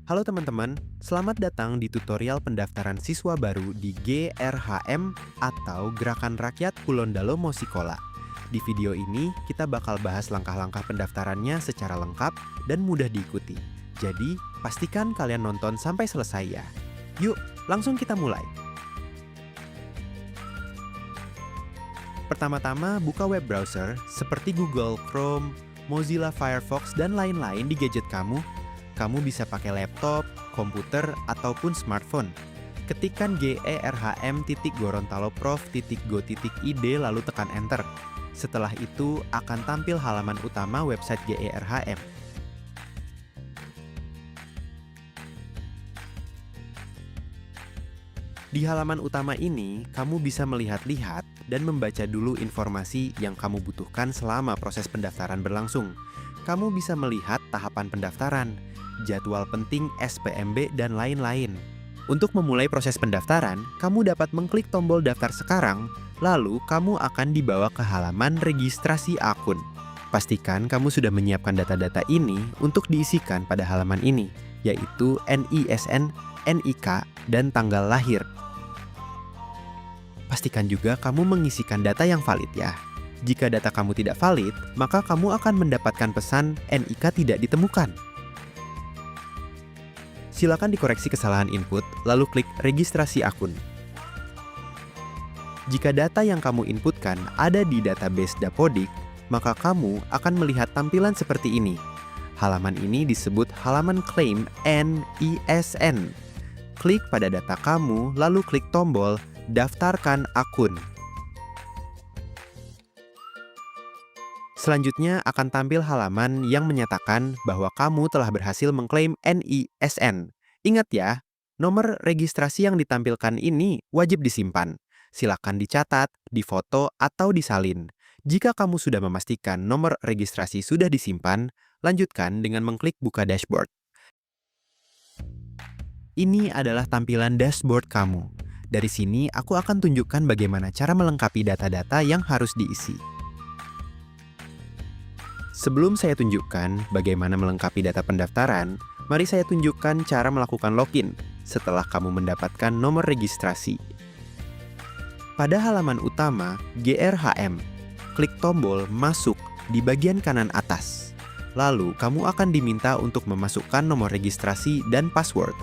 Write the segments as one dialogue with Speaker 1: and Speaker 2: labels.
Speaker 1: Halo teman-teman, selamat datang di tutorial pendaftaran siswa baru di GRHM atau Gerakan Rakyat Kulon Dalo Mosikola. Di video ini, kita bakal bahas langkah-langkah pendaftarannya secara lengkap dan mudah diikuti. Jadi, pastikan kalian nonton sampai selesai ya. Yuk, langsung kita mulai. Pertama-tama, buka web browser seperti Google Chrome, Mozilla Firefox, dan lain-lain di gadget kamu. Kamu bisa pakai laptop, komputer, ataupun smartphone. Ketikkan gerhm.gorontaloprof.go.id lalu tekan enter. Setelah itu akan tampil halaman utama website GERHM. Di halaman utama ini, kamu bisa melihat-lihat dan membaca dulu informasi yang kamu butuhkan selama proses pendaftaran berlangsung. Kamu bisa melihat tahapan pendaftaran, jadwal penting SPMB, dan lain-lain. Untuk memulai proses pendaftaran, kamu dapat mengklik tombol daftar sekarang, lalu kamu akan dibawa ke halaman registrasi akun. Pastikan kamu sudah menyiapkan data-data ini untuk diisikan pada halaman ini, yaitu NISN, NIK, dan tanggal lahir. Pastikan juga kamu mengisikan data yang valid ya. Jika data kamu tidak valid, maka kamu akan mendapatkan pesan NIK tidak ditemukan. Silakan dikoreksi kesalahan input, lalu klik registrasi akun. Jika data yang kamu inputkan ada di database Dapodik, maka kamu akan melihat tampilan seperti ini. Halaman ini disebut halaman klaim NISN. Klik pada data kamu, lalu klik tombol Daftarkan akun. Selanjutnya akan tampil halaman yang menyatakan bahwa kamu telah berhasil mengklaim NISN. Ingat ya, nomor registrasi yang ditampilkan ini wajib disimpan. Silakan dicatat, difoto, atau disalin. Jika kamu sudah memastikan nomor registrasi sudah disimpan, lanjutkan dengan mengklik buka dashboard. Ini adalah tampilan dashboard kamu. Dari sini, aku akan tunjukkan bagaimana cara melengkapi data-data yang harus diisi. Sebelum saya tunjukkan bagaimana melengkapi data pendaftaran, mari saya tunjukkan cara melakukan login setelah kamu mendapatkan nomor registrasi. Pada halaman utama GRHM, klik tombol Masuk di bagian kanan atas. Lalu, kamu akan diminta untuk memasukkan nomor registrasi dan password.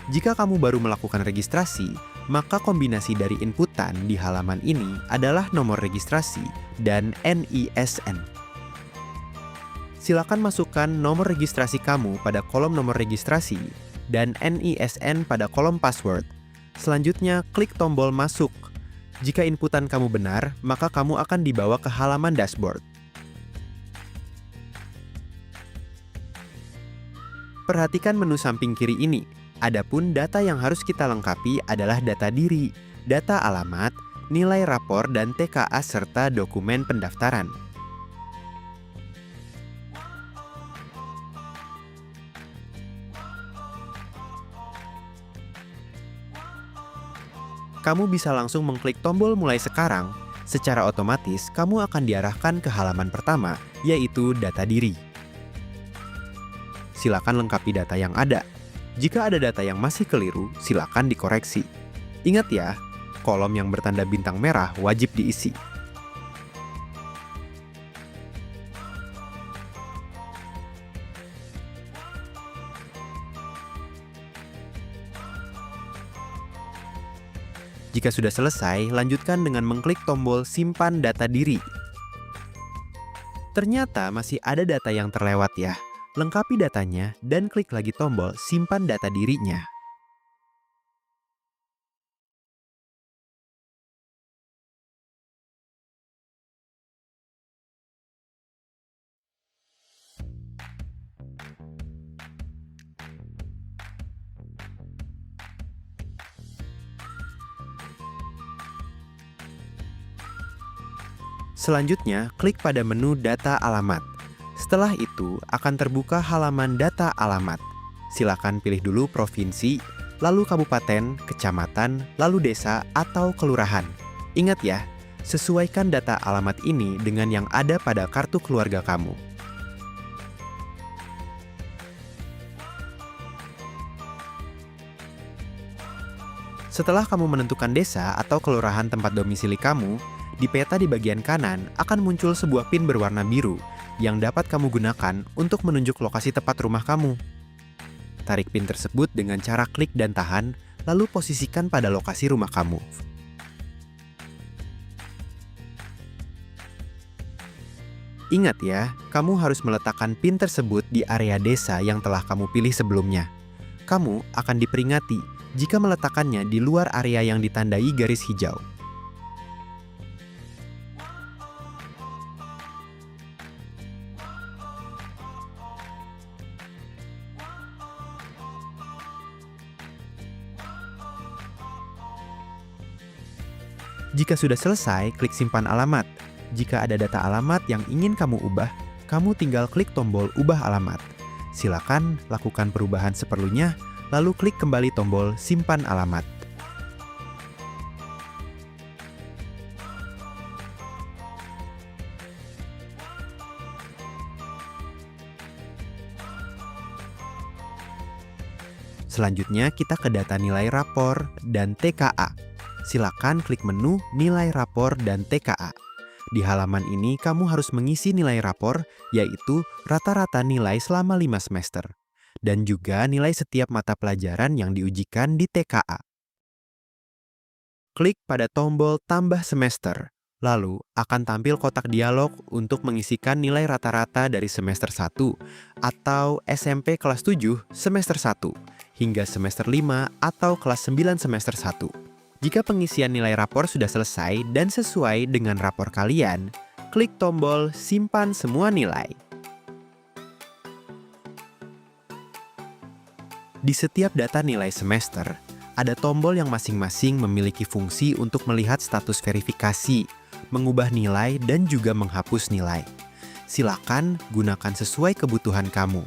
Speaker 1: Jika kamu baru melakukan registrasi, maka kombinasi dari inputan di halaman ini adalah nomor registrasi dan NISN. Silakan masukkan nomor registrasi kamu pada kolom nomor registrasi dan NISN pada kolom password. Selanjutnya, klik tombol Masuk. Jika inputan kamu benar, maka kamu akan dibawa ke halaman dashboard. Perhatikan menu samping kiri ini. Adapun data yang harus kita lengkapi adalah data diri, data alamat, nilai rapor, dan TKA serta dokumen pendaftaran. Kamu bisa langsung mengklik tombol mulai sekarang. Secara otomatis, kamu akan diarahkan ke halaman pertama, yaitu data diri. Silakan lengkapi data yang ada. Jika ada data yang masih keliru, silakan dikoreksi. Ingat ya, kolom yang bertanda bintang merah wajib diisi. Jika sudah selesai, lanjutkan dengan mengklik tombol Simpan Data Diri. Ternyata masih ada data yang terlewat ya. Lengkapi datanya dan klik lagi tombol Simpan Data Dirinya. Selanjutnya, klik pada menu Data Alamat. Setelah itu, akan terbuka halaman data alamat. Silakan pilih dulu provinsi, lalu kabupaten, kecamatan, lalu desa, atau kelurahan. Ingat ya, sesuaikan data alamat ini dengan yang ada pada kartu keluarga kamu. Setelah kamu menentukan desa atau kelurahan tempat domisili kamu, di peta di bagian kanan akan muncul sebuah pin berwarna biru yang dapat kamu gunakan untuk menunjuk lokasi tepat rumah kamu. Tarik pin tersebut dengan cara klik dan tahan, lalu posisikan pada lokasi rumah kamu. Ingat ya, kamu harus meletakkan pin tersebut di area desa yang telah kamu pilih sebelumnya. Kamu akan diperingati jika meletakkannya di luar area yang ditandai garis hijau. Jika sudah selesai, klik simpan alamat. Jika ada data alamat yang ingin kamu ubah, kamu tinggal klik tombol ubah alamat. Silakan lakukan perubahan seperlunya, lalu klik kembali tombol simpan alamat. Selanjutnya kita ke data nilai rapor dan TKA. Silakan klik menu nilai rapor dan TKA. Di halaman ini kamu harus mengisi nilai rapor, yaitu rata-rata nilai selama 5 semester. Dan juga nilai setiap mata pelajaran yang diujikan di TKA. Klik pada tombol tambah semester, lalu akan tampil kotak dialog untuk mengisikan nilai rata-rata dari semester 1 atau SMP kelas 7 semester 1 hingga semester 5 atau kelas 9 semester 1. Jika pengisian nilai rapor sudah selesai dan sesuai dengan rapor kalian, klik tombol simpan semua nilai. Di setiap data nilai semester, ada tombol yang masing-masing memiliki fungsi untuk melihat status verifikasi, mengubah nilai, dan juga menghapus nilai. Silakan gunakan sesuai kebutuhan kamu.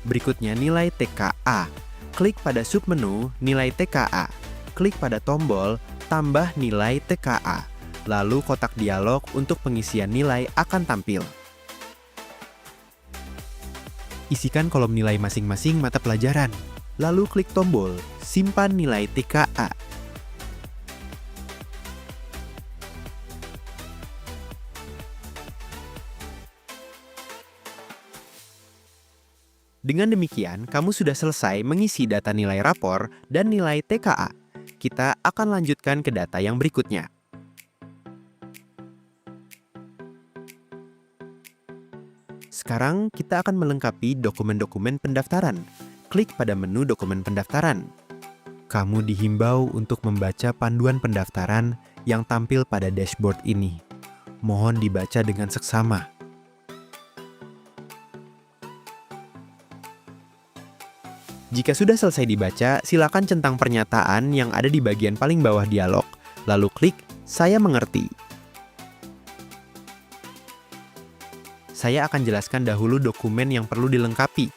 Speaker 1: Berikutnya nilai TKA. Klik pada submenu nilai TKA. Klik pada tombol tambah nilai TKA. Lalu kotak dialog untuk pengisian nilai akan tampil. Isikan kolom nilai masing-masing mata pelajaran. Lalu klik tombol simpan nilai TKA. Dengan demikian, kamu sudah selesai mengisi data nilai rapor dan nilai TKA. Kita akan lanjutkan ke data yang berikutnya. Sekarang kita akan melengkapi dokumen-dokumen pendaftaran. Klik pada menu dokumen pendaftaran. Kamu dihimbau untuk membaca panduan pendaftaran yang tampil pada dashboard ini. Mohon dibaca dengan seksama. Jika sudah selesai dibaca, silakan centang pernyataan yang ada di bagian paling bawah dialog, lalu klik "Saya mengerti". Saya akan jelaskan dahulu dokumen yang perlu dilengkapi.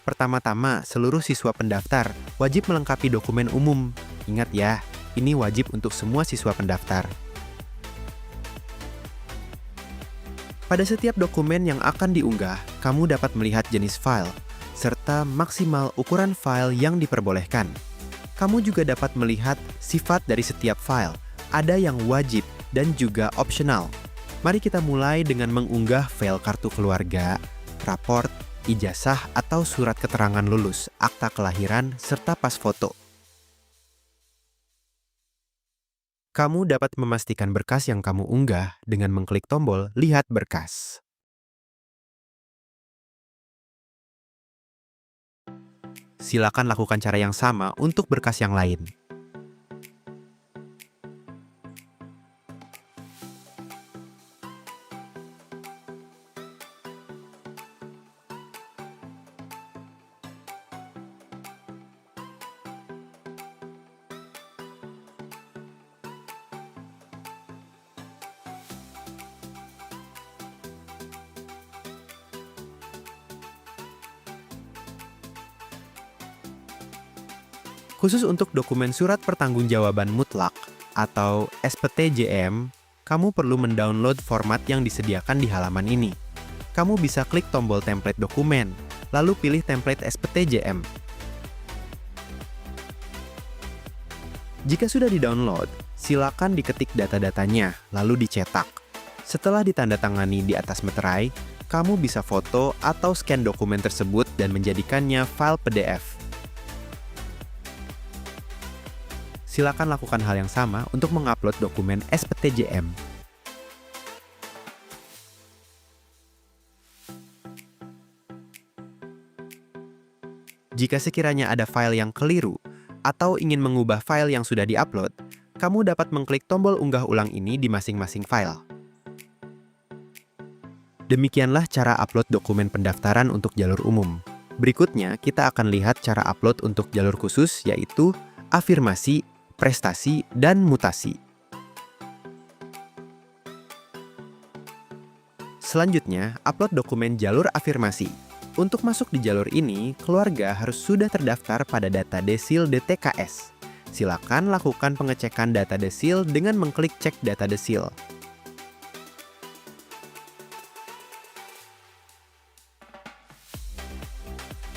Speaker 1: Pertama-tama, seluruh siswa pendaftar wajib melengkapi dokumen umum. Ingat ya, ini wajib untuk semua siswa pendaftar. Pada setiap dokumen yang akan diunggah, kamu dapat melihat jenis file, serta maksimal ukuran file yang diperbolehkan. Kamu juga dapat melihat sifat dari setiap file, ada yang wajib dan juga opsional. Mari kita mulai dengan mengunggah file kartu keluarga, raport, ijazah atau surat keterangan lulus, akta kelahiran, serta pas foto. Kamu dapat memastikan berkas yang kamu unggah dengan mengklik tombol Lihat Berkas. Silakan lakukan cara yang sama untuk berkas yang lain. Khusus untuk dokumen surat pertanggungjawaban mutlak atau SPTJM, kamu perlu mendownload format yang disediakan di halaman ini. kamu bisa klik tombol template dokumen, lalu pilih template SPTJM. Jika sudah di-download, silakan diketik data-datanya, lalu dicetak. Setelah ditandatangani di atas meterai, kamu bisa foto atau scan dokumen tersebut dan menjadikannya file PDF. Silakan lakukan hal yang sama untuk mengupload dokumen SPTJM. Jika sekiranya ada file yang keliru atau ingin mengubah file yang sudah diupload, kamu dapat mengklik tombol unggah ulang ini di masing-masing file. Demikianlah cara upload dokumen pendaftaran untuk jalur umum. Berikutnya, kita akan lihat cara upload untuk jalur khusus, yaitu afirmasi, prestasi, dan mutasi. Selanjutnya, upload dokumen jalur afirmasi. Untuk masuk di jalur ini, keluarga harus sudah terdaftar pada data desil DTKS. Silakan lakukan pengecekan data desil dengan mengklik cek data desil.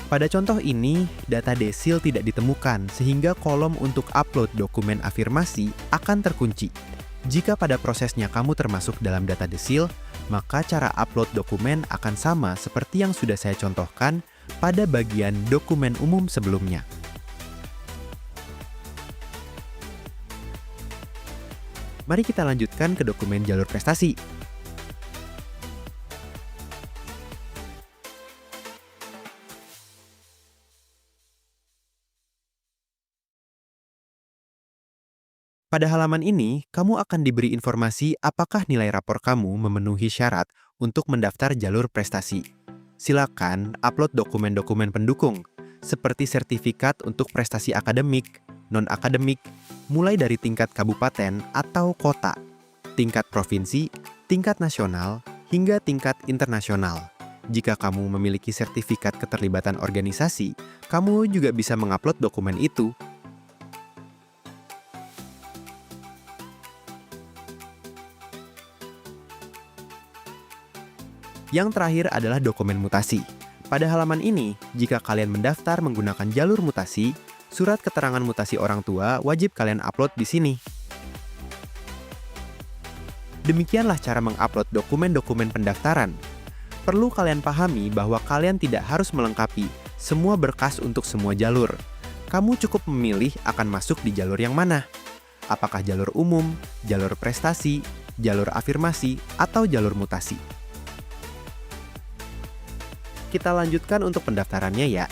Speaker 1: Pada contoh ini, data desil tidak ditemukan sehingga kolom untuk upload dokumen afirmasi akan terkunci. Jika pada prosesnya kamu termasuk dalam data desil, maka cara upload dokumen akan sama seperti yang sudah saya contohkan pada bagian dokumen umum sebelumnya. Mari kita lanjutkan ke dokumen jalur prestasi. Pada halaman ini, kamu akan diberi informasi apakah nilai rapor kamu memenuhi syarat untuk mendaftar jalur prestasi. Silakan upload dokumen-dokumen pendukung, seperti sertifikat untuk prestasi akademik, non-akademik, mulai dari tingkat kabupaten atau kota, tingkat provinsi, tingkat nasional, hingga tingkat internasional. Jika kamu memiliki sertifikat keterlibatan organisasi, kamu juga bisa mengupload dokumen itu. Yang terakhir adalah dokumen mutasi. Pada halaman ini, jika kalian mendaftar menggunakan jalur mutasi, surat keterangan mutasi orang tua wajib kalian upload di sini. Demikianlah cara mengupload dokumen-dokumen pendaftaran. Perlu kalian pahami bahwa kalian tidak harus melengkapi semua berkas untuk semua jalur. Kamu cukup memilih akan masuk di jalur yang mana. Apakah jalur umum, jalur prestasi, jalur afirmasi, atau jalur mutasi. Kita lanjutkan untuk pendaftarannya ya.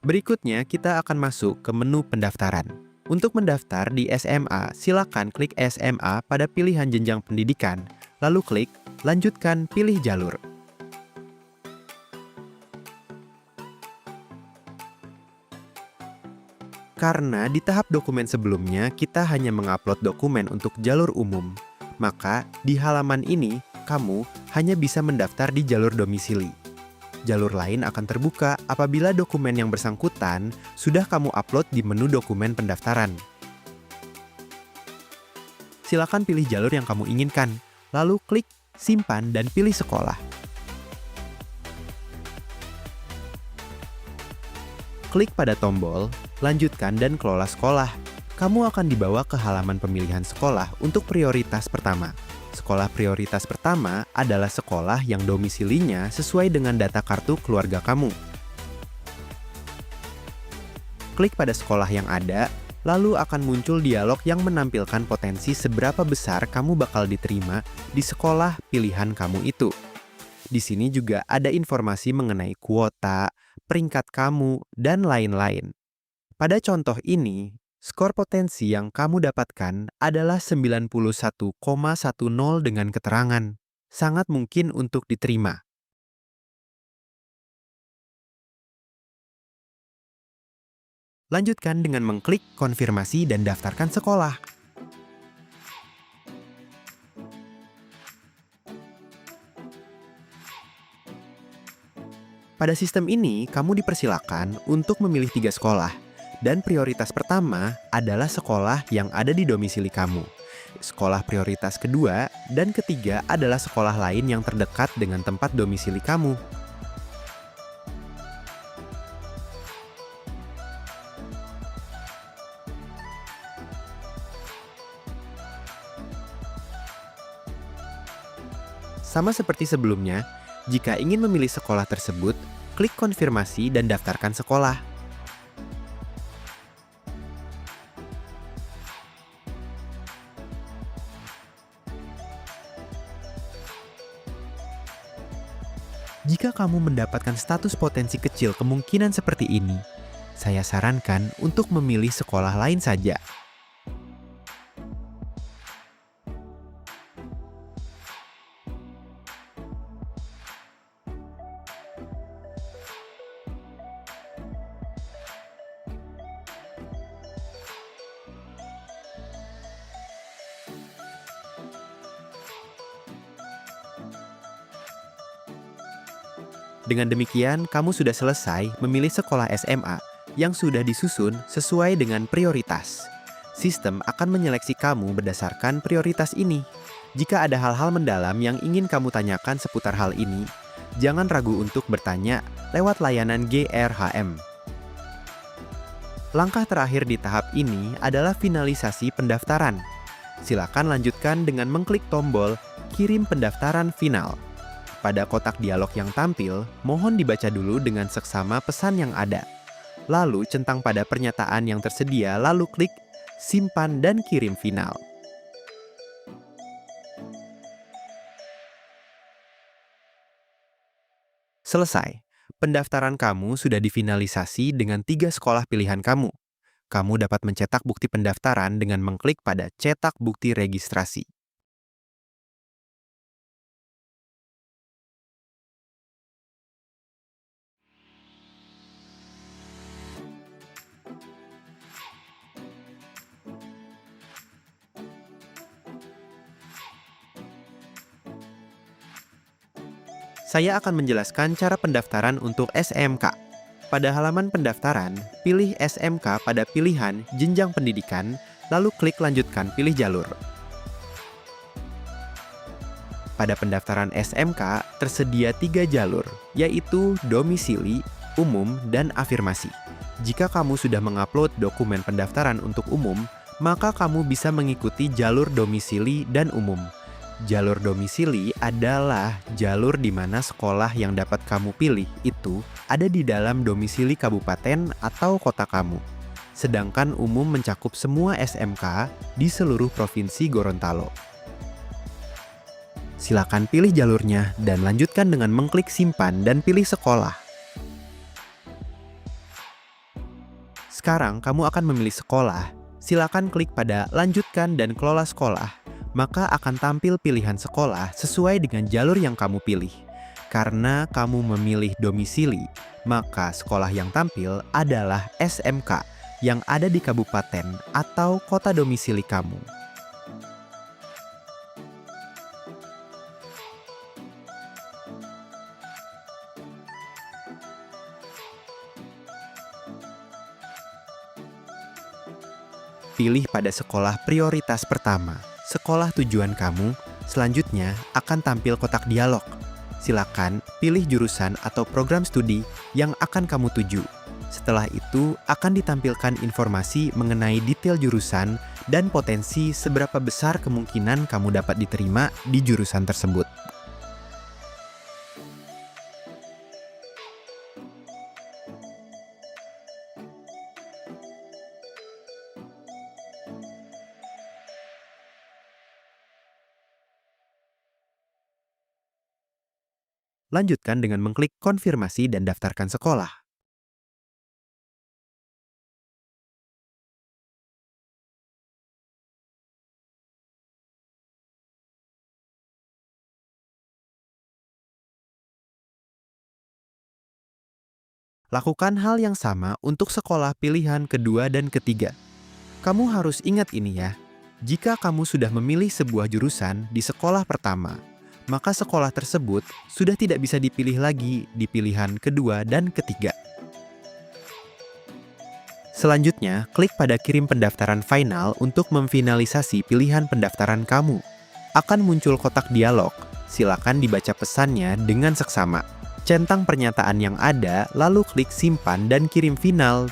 Speaker 1: Berikutnya, kita akan masuk ke menu pendaftaran. Untuk mendaftar di SMA, silakan klik SMA pada pilihan jenjang pendidikan, lalu klik Lanjutkan pilih jalur. Karena di tahap dokumen sebelumnya kita hanya mengupload dokumen untuk jalur umum, maka di halaman ini kamu hanya bisa mendaftar di jalur domisili. Jalur lain akan terbuka apabila dokumen yang bersangkutan sudah kamu upload di menu dokumen pendaftaran. Silakan pilih jalur yang kamu inginkan, lalu klik simpan dan pilih sekolah. Klik pada tombol lanjutkan dan kelola sekolah. Kamu akan dibawa ke halaman pemilihan sekolah untuk prioritas pertama. Sekolah prioritas pertama adalah sekolah yang domisilinya sesuai dengan data kartu keluarga kamu. Klik pada sekolah yang ada, lalu akan muncul dialog yang menampilkan potensi seberapa besar kamu bakal diterima di sekolah pilihan kamu itu. Di sini juga ada informasi mengenai kuota, peringkat kamu, dan lain-lain. Pada contoh ini, skor potensi yang kamu dapatkan adalah 91,10 dengan keterangan. Sangat mungkin untuk diterima. Lanjutkan dengan mengklik konfirmasi dan daftarkan sekolah. Pada sistem ini, kamu dipersilakan untuk memilih 3 sekolah. Dan prioritas pertama adalah sekolah yang ada di domisili kamu. Sekolah prioritas kedua dan ketiga adalah sekolah lain yang terdekat dengan tempat domisili kamu. Sama seperti sebelumnya, jika ingin memilih sekolah tersebut, klik konfirmasi dan daftarkan sekolah. Jika kamu mendapatkan status potensi kecil kemungkinan seperti ini, saya sarankan untuk memilih sekolah lain saja. Dengan demikian, kamu sudah selesai memilih sekolah SMA yang sudah disusun sesuai dengan prioritas. Sistem akan menyeleksi kamu berdasarkan prioritas ini. Jika ada hal-hal mendalam yang ingin kamu tanyakan seputar hal ini, jangan ragu untuk bertanya lewat layanan GRHM. Langkah terakhir di tahap ini adalah finalisasi pendaftaran. Silakan lanjutkan dengan mengklik tombol "Kirim pendaftaran final". Pada kotak dialog yang tampil, mohon dibaca dulu dengan seksama pesan yang ada. Lalu centang pada pernyataan yang tersedia, lalu klik "Simpan dan kirim final". Selesai. Pendaftaran kamu sudah difinalisasi dengan 3 sekolah pilihan kamu. Kamu dapat mencetak bukti pendaftaran dengan mengklik pada "Cetak bukti registrasi". Saya akan menjelaskan cara pendaftaran untuk SMK. Pada halaman pendaftaran, pilih SMK pada pilihan jenjang pendidikan, lalu klik lanjutkan pilih jalur. Pada pendaftaran SMK, tersedia 3 jalur, yaitu domisili, umum, dan afirmasi. Jika kamu sudah mengupload dokumen pendaftaran untuk umum, maka kamu bisa mengikuti jalur domisili dan umum. Jalur domisili adalah jalur di mana sekolah yang dapat kamu pilih itu ada di dalam domisili kabupaten atau kota kamu. Sedangkan umum mencakup semua SMK di seluruh provinsi Gorontalo. Silakan pilih jalurnya dan lanjutkan dengan mengklik simpan dan pilih sekolah. Sekarang kamu akan memilih sekolah. Silakan klik pada lanjutkan dan kelola sekolah. Maka akan tampil pilihan sekolah sesuai dengan jalur yang kamu pilih. Karena kamu memilih domisili, maka sekolah yang tampil adalah SMK yang ada di kabupaten atau kota domisili kamu. Pilih pada sekolah prioritas pertama. Sekolah tujuan kamu, selanjutnya akan tampil kotak dialog. Silakan pilih jurusan atau program studi yang akan kamu tuju. Setelah itu akan ditampilkan informasi mengenai detail jurusan dan potensi seberapa besar kemungkinan kamu dapat diterima di jurusan tersebut. Lanjutkan dengan mengklik konfirmasi dan daftarkan sekolah. Lakukan hal yang sama untuk sekolah pilihan kedua dan ketiga. Kamu harus ingat ini ya, jika kamu sudah memilih sebuah jurusan di sekolah pertama, maka sekolah tersebut sudah tidak bisa dipilih lagi di pilihan kedua dan ketiga. Selanjutnya, klik pada kirim pendaftaran final untuk memfinalisasi pilihan pendaftaran kamu. Akan muncul kotak dialog, silakan dibaca pesannya dengan seksama. Centang pernyataan yang ada, lalu klik simpan dan kirim final.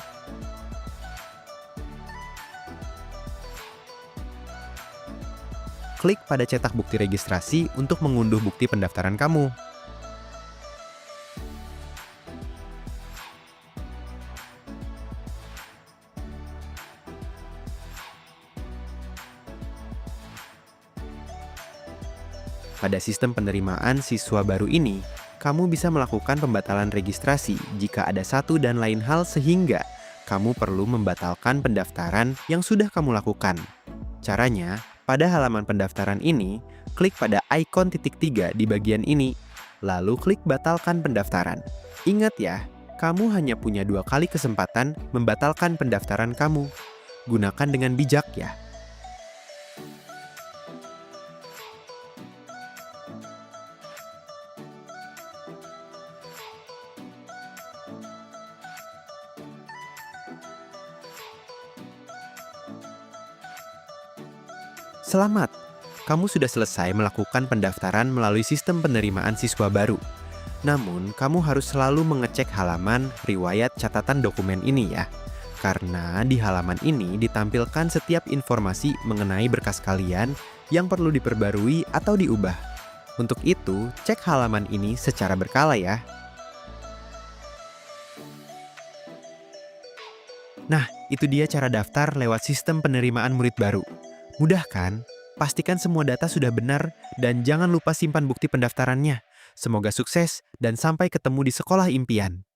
Speaker 1: Klik pada cetak bukti registrasi untuk mengunduh bukti pendaftaran kamu. Pada sistem penerimaan siswa baru ini, kamu bisa melakukan pembatalan registrasi jika ada satu dan lain hal sehingga kamu perlu membatalkan pendaftaran yang sudah kamu lakukan. Caranya, pada halaman pendaftaran ini, klik pada ikon titik 3 di bagian ini, lalu klik batalkan pendaftaran. Ingat ya, kamu hanya punya 2 kali kesempatan membatalkan pendaftaran kamu. Gunakan dengan bijak ya. Selamat, kamu sudah selesai melakukan pendaftaran melalui sistem penerimaan siswa baru. Namun, kamu harus selalu mengecek halaman riwayat catatan dokumen ini ya. Karena di halaman ini ditampilkan setiap informasi mengenai berkas kalian yang perlu diperbarui atau diubah. Untuk itu, cek halaman ini secara berkala ya. Nah, itu dia cara daftar lewat sistem penerimaan murid baru. Mudah kan? Pastikan semua data sudah benar dan jangan lupa simpan bukti pendaftarannya. Semoga sukses dan sampai ketemu di sekolah impian.